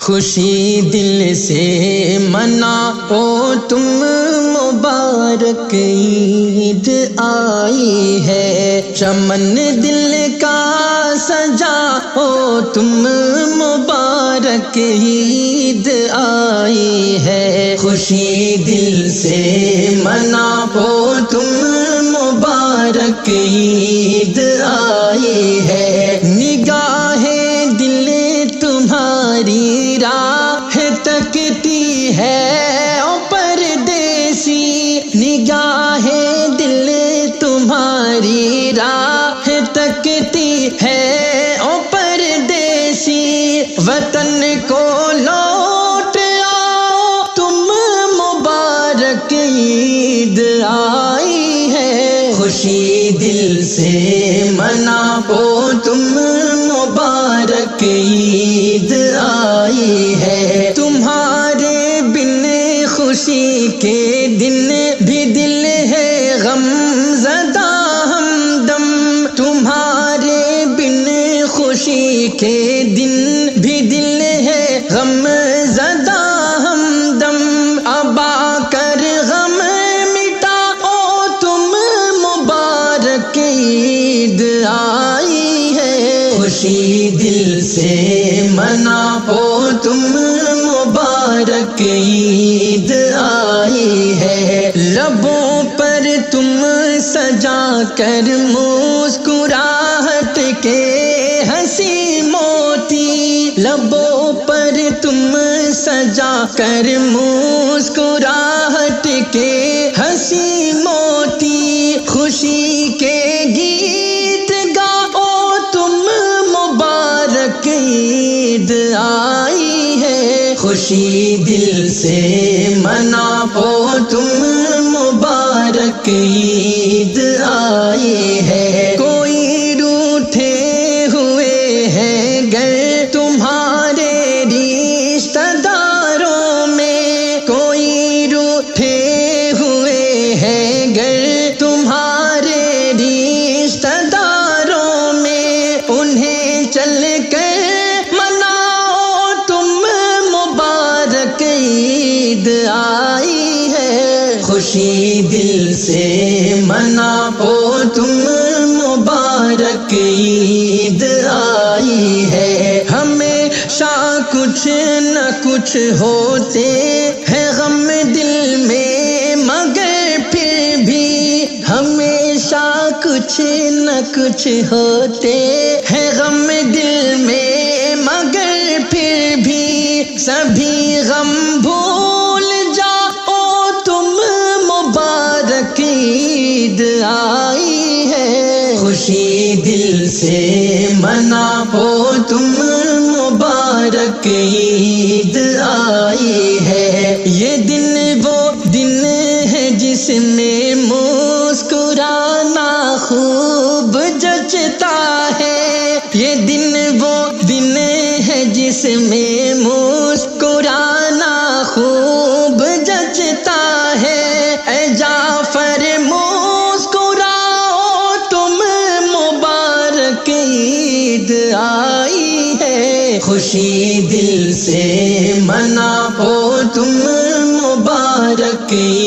خوشی دل سے مناؤ تم مبارک عید آئی ہے، چمن دل کا سجاؤ تم مبارک عید آئی ہے، خوشی دل سے مناؤ تم مبارک عید آئی ہے، نگاہیں دل تمہاری راہ تکتی ہے او پردیسی، نگاہیں دل تمہاری راہ تکتی ہے او پردیسی، وطن کو لوٹ آؤ تم مبارک عید آئی ہے، خوشی دل سے مناؤ تم مبارک عید آئی ہے، تمہارے بن خوشی کے دن بھی دل ہے غم زدہ ہمدم، تمہارے بن خوشی کے دن بھی دل ہے غم زدہ ہمدم، ابا کر غم مٹاؤ تم مبارک عید آئی ہے، خوشی دل سے مناؤ تم مبارک عید آئی ہے، لبوں پر تم سجا کر مسکراہٹ کے ہنسی موتی، لبوں پر تم سجا کر مسکراہٹ کے ہنسی موتی، خوشی کے گیت گاؤ تم مبارک عید آئی ہے، خوشی دل سے مناؤ تم مبارک عید آئی ہے، کوئی روٹھے ہوئے ہیں گر تمہارے رشتہ داروں میں، کوئی روٹھے ہوئے ہیں گر تمہارے رشتہ داروں میں، انہیں چل کر مناؤ تم مبارک عید آئی ہے، خوشی دل سے مناؤ تم مبارک عید آئی ہے، ہمیشہ کچھ نہ کچھ ہوتے ہیں غم دل میں مگر پھر بھی، ہمیشہ کچھ نہ کچھ ہوتے ہیں غم دل میں مگر پھر بھی، سبھی غم بھول جاؤ تم مبارک عید آئی ہے، خوشی دل سے مناؤ تم مبارک عید آئی ہے، یہ دن وہ دن ہے جس میں مسکرانا خوب جچتا ہے، یہ دن وہ دن ہے جس میں مسکرانا خوب جچتا ہے، اے جعفر مسکراؤ تم مبارک عید آئی ہے، خوشی دل سے مناؤ تم مبارک عید